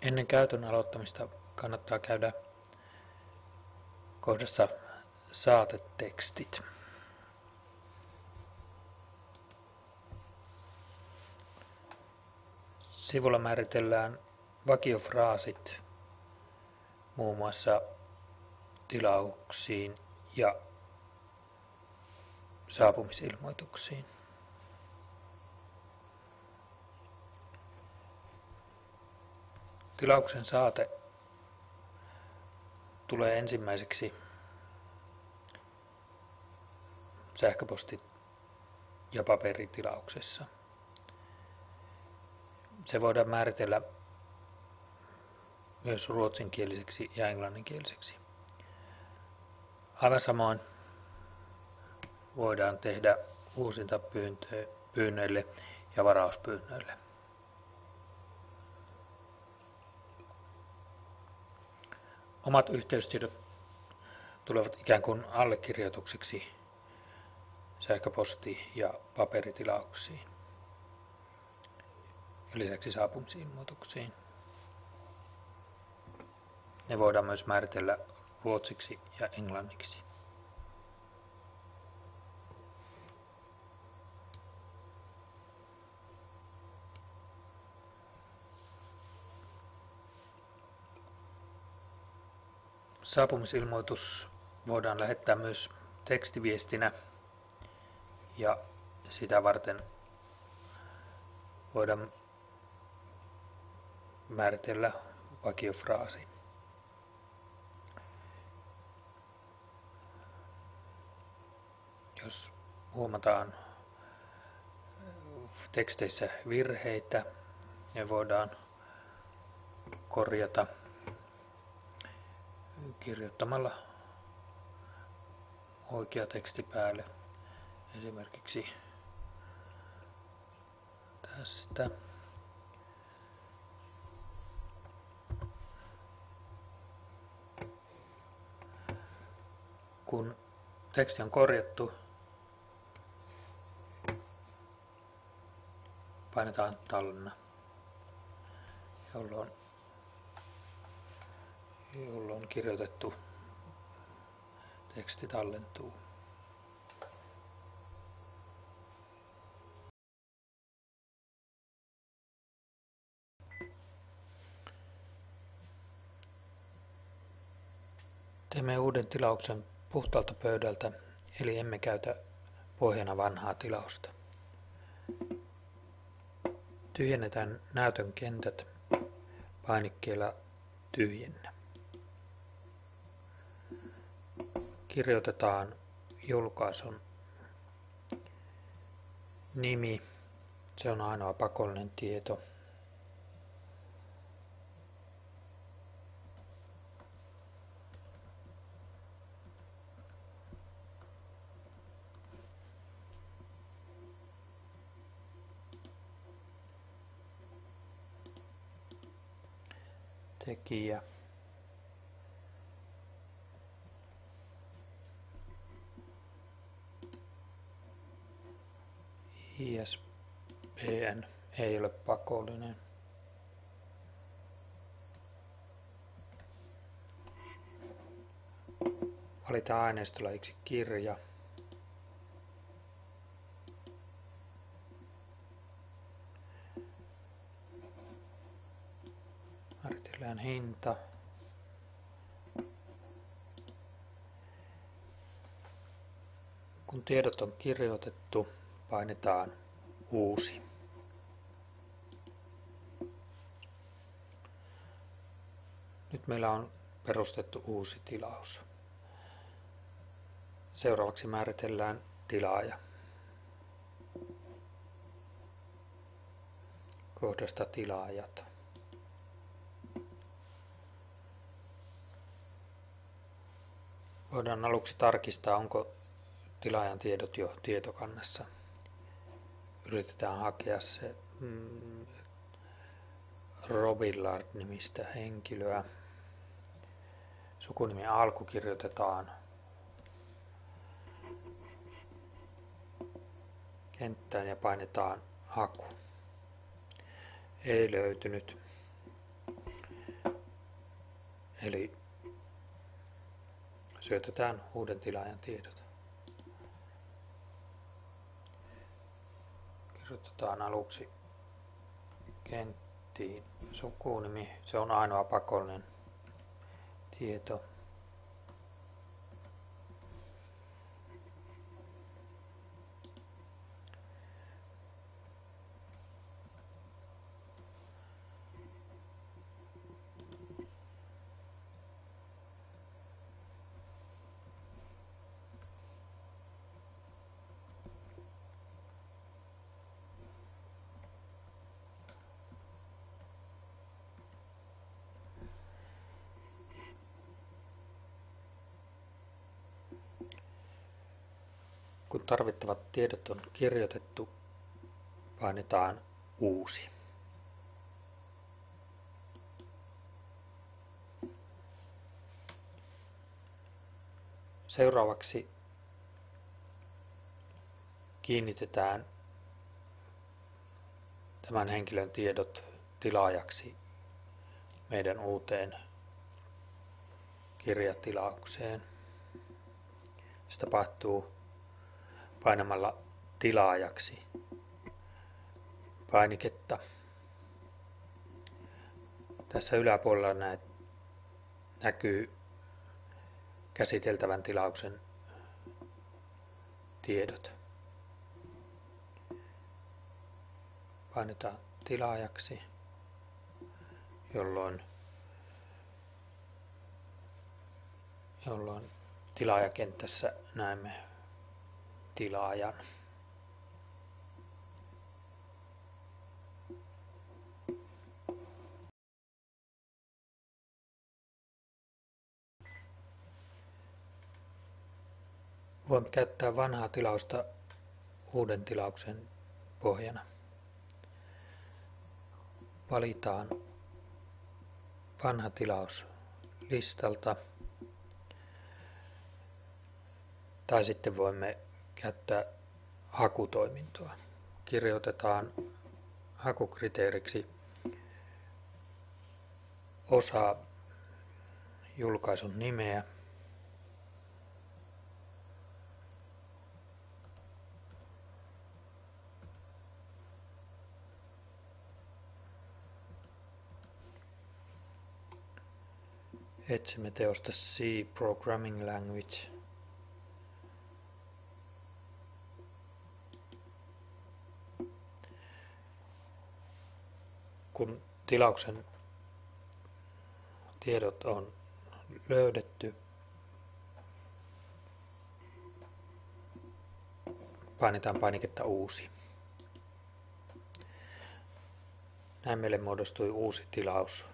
Ennen käytön aloittamista kannattaa käydä kohdassa saatetekstit. Sivulla määritellään vakiofraasit muun muassa tilauksiin ja saapumisilmoituksiin. Tilauksen saate tulee ensimmäiseksi sähköposti- ja paperitilauksessa. Se voidaan määritellä myös ruotsinkieliseksi ja englanninkieliseksi. Aivan samoin voidaan tehdä uusintapyynnöille ja varauspyynnöille. Omat yhteystiedot tulevat ikään kuin allekirjoituksiksi sähköposti- ja paperitilauksiin ja lisäksi saapumisilmoituksiin. Ne voidaan myös määritellä ruotsiksi ja englanniksi. Saapumisilmoitus voidaan lähettää myös tekstiviestinä ja sitä varten voidaan määritellä vakiofraasi. Jos huomataan teksteissä virheitä, ne voidaan korjata kirjoittamalla oikea teksti päälle. Esimerkiksi tästä. Kun teksti on korjattu, painetaan tallenna, jolloin kirjoitettu teksti tallentuu. Teemme uuden tilauksen puhtaalta pöydältä, eli emme käytä pohjana vanhaa tilausta. Tyhjennetään näytön kentät painikkeella tyhjennä. Kirjoitetaan julkaisun nimi, se on ainoa pakollinen tieto. Tekijä. ISBN ei ole pakollinen. Valitaan aineistolajiksi kirja. Määritellään hinta. Kun tiedot on kirjoitettu, painetaan uusi. Nyt meillä on perustettu uusi tilaus. Seuraavaksi määritellään tilaaja. Kohdasta tilaajat. Voidaan aluksi tarkistaa, onko tilaajan tiedot jo tietokannassa. Yritetään hakea se Robillard-nimistä henkilöä. Sukunimen alku kirjoitetaan kenttään ja painetaan haku. Ei löytynyt. Eli syötetään uuden tilaajan tiedot. Kirjoitetaan aluksi kenttiin sukunimi, se on ainoa pakollinen tieto. Kun tarvittavat tiedot on kirjoitettu, painetaan uusi. Seuraavaksi kiinnitetään tämän henkilön tiedot tilaajaksi meidän uuteen kirjatilaukseen. Se tapahtuu painamalla tilaajaksi painiketta. Tässä yläpuolella näkyy käsiteltävän tilauksen tiedot. Painetaan tilaajaksi, jolloin tilaajakentässä näemme tilaajan. Voimme käyttää vanhaa tilausta uuden tilauksen pohjana. Valitaan vanha tilaus listalta, tai sitten voimme käyttää hakutoimintoa. Kirjoitetaan hakukriteeriksi osa julkaisun nimeä, etsimme teosta C Programming Language. Kun tilauksen tiedot on löydetty, painetaan painiketta uusi. Näin meille muodostui uusi tilaus,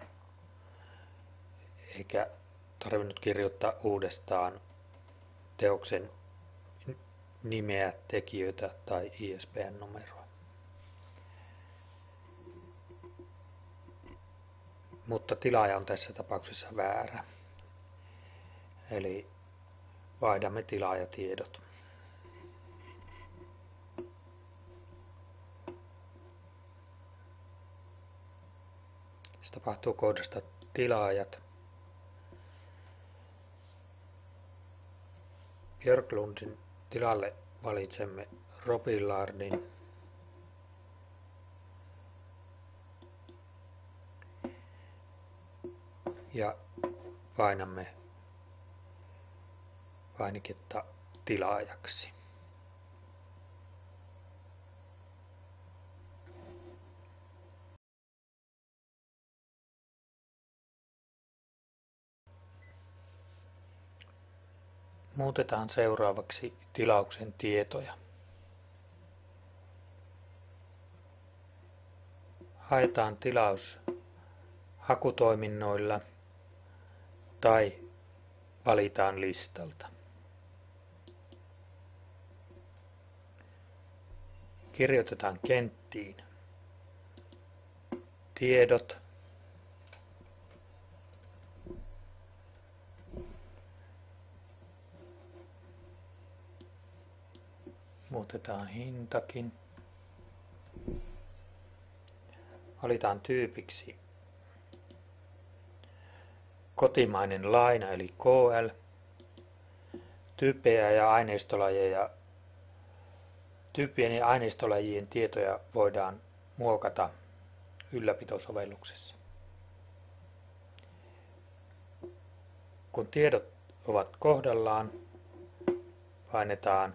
eikä tarvinnut kirjoittaa uudestaan teoksen nimeä, tekijöitä tai ISBN-numeroa. Mutta tilaaja on tässä tapauksessa väärä. Eli vaihdamme tilaajatiedot. Se tapahtuu koodista tilaajat. Björklundin tilalle valitsemme Robillardin. Ja painamme painiketta tilaajaksi. Muutetaan seuraavaksi tilauksen tietoja. Haetaan tilaus hakutoiminnoilla tai valitaan listalta. Kirjoitetaan kenttiin tiedot, muutetaan hintakin, valitaan tyypiksi kotimainen laina eli KL, tyyppien ja aineistolajien tietoja voidaan muokata ylläpitosovelluksessa. Kun tiedot ovat kohdallaan, painetaan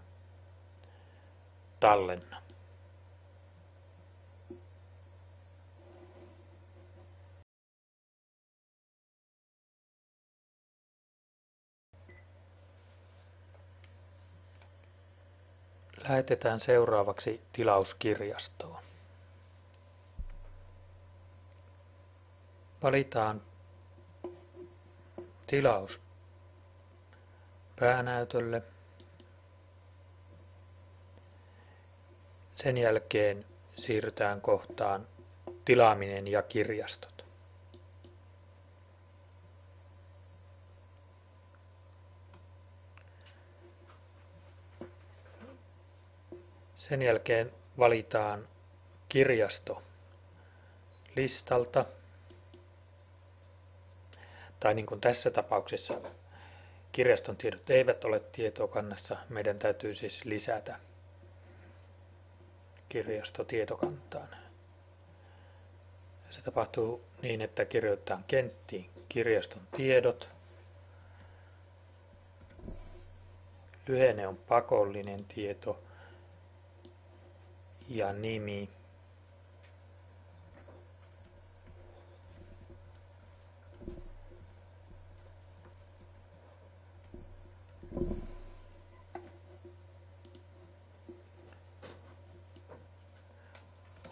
tallenna. Lähetetään seuraavaksi tilaus kirjastoon. Valitaan tilaus päänäytölle. Sen jälkeen siirrytään kohtaan tilaaminen ja kirjastot. Sen jälkeen valitaan kirjasto listalta, tai niin kuin tässä tapauksessa kirjaston tiedot eivät ole tietokannassa, meidän täytyy siis lisätä kirjasto tietokantaan. Se tapahtuu niin, että kirjoitetaan kenttiin kirjaston tiedot. Lyhenne on pakollinen tieto ja nimi.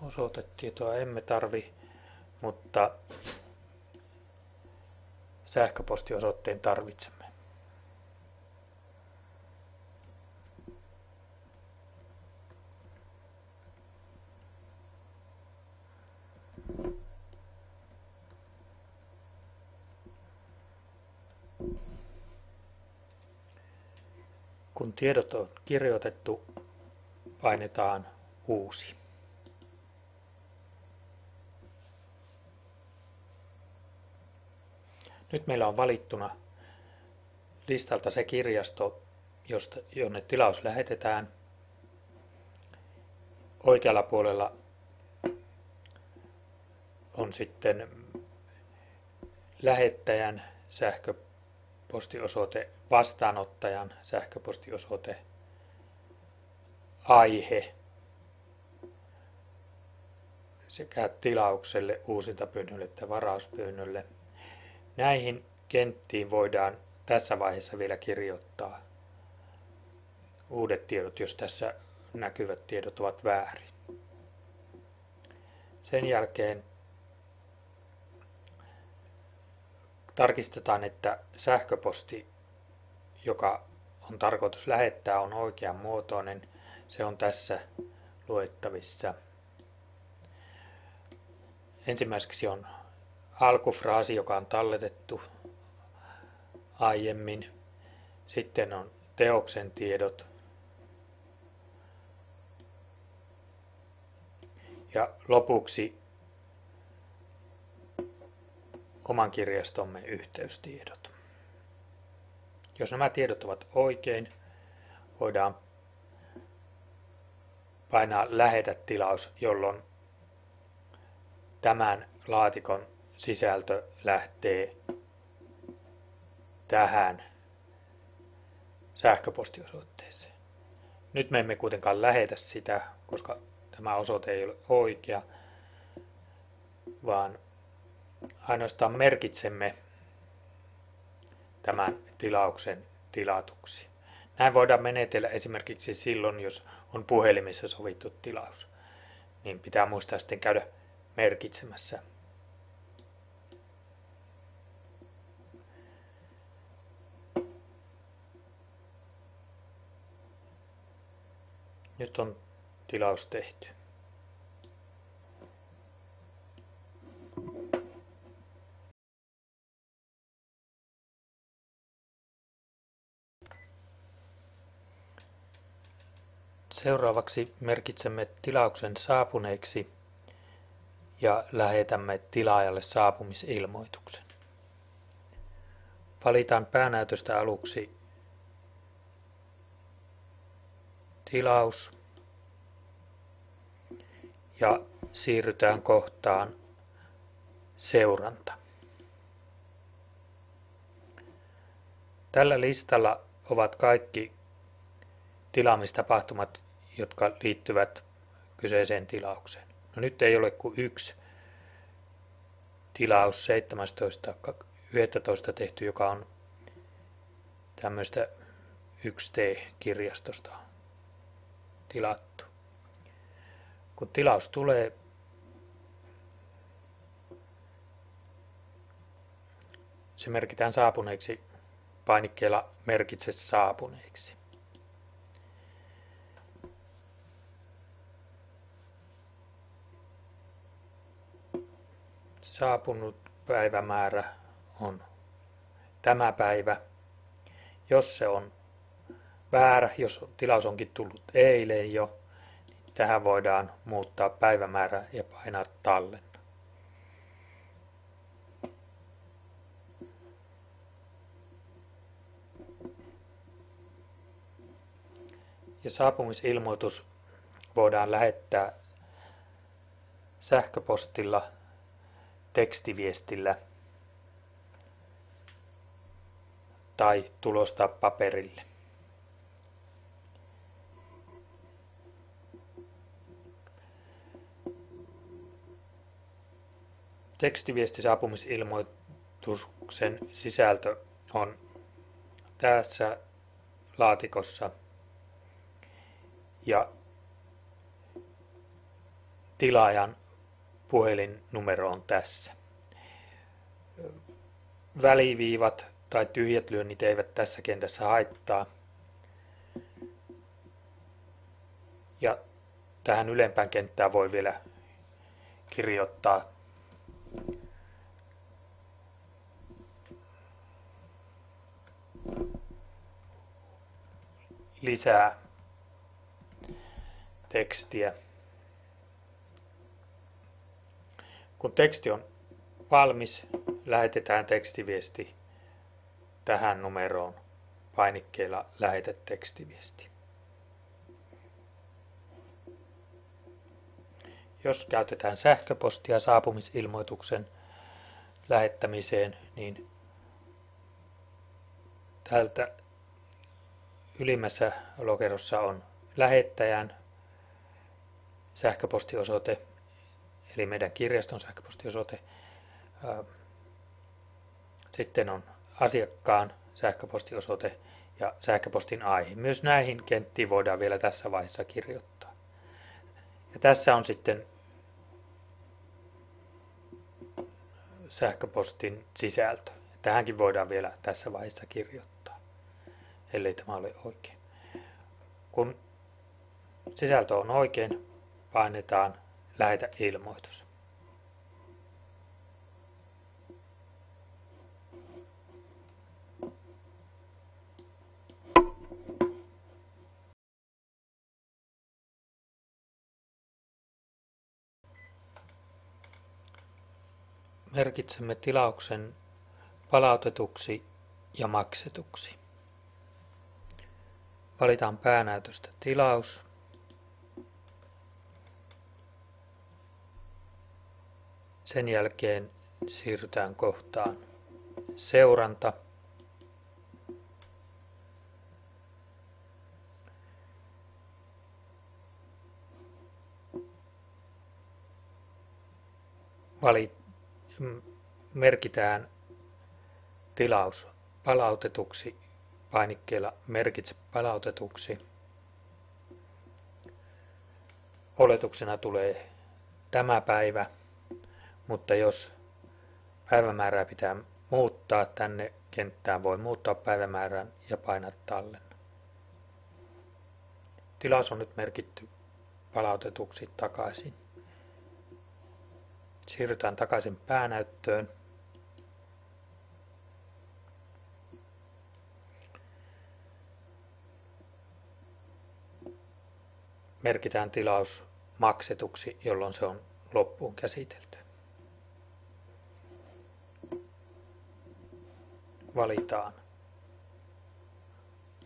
Osoitetietoa emme tarvi, mutta sähköpostiosoitteen tarvitsemme. Kun tiedot on kirjoitettu, painetaan uusi. Nyt meillä on valittuna listalta se kirjasto, jonne tilaus lähetetään. Oikealla puolella on sitten lähettäjän sähköpostiosoite, vastaanottajan sähköpostiosoite, aihe sekä tilaukselle, uusintapyynnölle että varauspyynnölle. Näihin kenttiin voidaan tässä vaiheessa vielä kirjoittaa uudet tiedot, jos tässä näkyvät tiedot ovat väärin. Sen jälkeen tarkistetaan, että sähköposti, joka on tarkoitus lähettää, on oikean muotoinen. Se on tässä luettavissa. Ensimmäiseksi on alkufraasi, joka on talletettu aiemmin. Sitten on teoksen tiedot. Ja lopuksi oman kirjastomme yhteystiedot. Jos nämä tiedot ovat oikein, voidaan painaa lähetä tilaus, jolloin tämän laatikon sisältö lähtee tähän sähköpostiosoitteeseen. Nyt me emme kuitenkaan lähetä sitä, koska tämä osoite ei ole oikea, vaan ainoastaan merkitsemme tämän tilauksen tilatuksi. Näin voidaan menetellä esimerkiksi silloin, jos on puhelimessa sovittu tilaus, niin pitää muistaa sitten käydä merkitsemässä. Nyt on tilaus tehty. Seuraavaksi merkitsemme tilauksen saapuneeksi ja lähetämme tilaajalle saapumisilmoituksen. Valitaan päänäytöstä aluksi tilaus ja siirrytään kohtaan seuranta. Tällä listalla ovat kaikki tilaamistapahtumat, jotka liittyvät kyseiseen tilaukseen. No nyt ei ole kuin yksi tilaus 17.11. tehty, joka on tämmöistä 1T-kirjastosta tilattu. Kun tilaus tulee, se merkitään saapuneeksi painikkeella merkitse saapuneeksi. Saapunut päivämäärä on tämä päivä. Jos se on väärä, jos tilaus onkin tullut eilen jo, niin tähän voidaan muuttaa päivämäärä ja painaa tallenna. Ja saapumisilmoitus voidaan lähettää sähköpostilla, tekstiviestillä tai tulostaa paperille. Tekstiviestisaapumisilmoituksen sisältö on tässä laatikossa ja tilaajan puhelinnumero on tässä. Väliviivat tai tyhjät lyönnit eivät tässä kentässä haittaa. Ja tähän ylempään kenttään voi vielä kirjoittaa lisää tekstiä. Kun teksti on valmis, lähetetään tekstiviesti tähän numeroon painikkeella lähetä tekstiviesti. Jos käytetään sähköpostia saapumisilmoituksen lähettämiseen, niin täältä ylimmässä lokerossa on lähettäjän sähköpostiosoite, eli meidän kirjaston sähköpostiosoite. Sitten on asiakkaan sähköpostiosoite ja sähköpostin aihe. Myös näihin kenttiin voidaan vielä tässä vaiheessa kirjoittaa. Ja tässä on sitten sähköpostin sisältö. Tähänkin voidaan vielä tässä vaiheessa kirjoittaa, ellei tämä ole oikein. Kun sisältö on oikein, painetaan lähetä ilmoitus. Merkitsemme tilauksen palautetuksi ja maksetuksi. Valitaan päänäytöstä tilaus. Sen jälkeen siirrytään kohtaan seuranta. Merkitään tilaus palautetuksi painikkeella merkitse palautetuksi. Oletuksena tulee tämä päivä, mutta jos päivämäärää pitää muuttaa, tänne kenttään voi muuttaa päivämäärän ja painaa tallenna. Tilaus on nyt merkitty palautetuksi takaisin. Siirrytään takaisin päänäyttöön. Merkitään tilaus maksetuksi, jolloin se on loppuun käsitelty. valitaan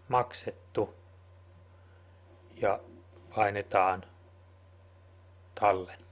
maksettu ja painetaan tallentaa.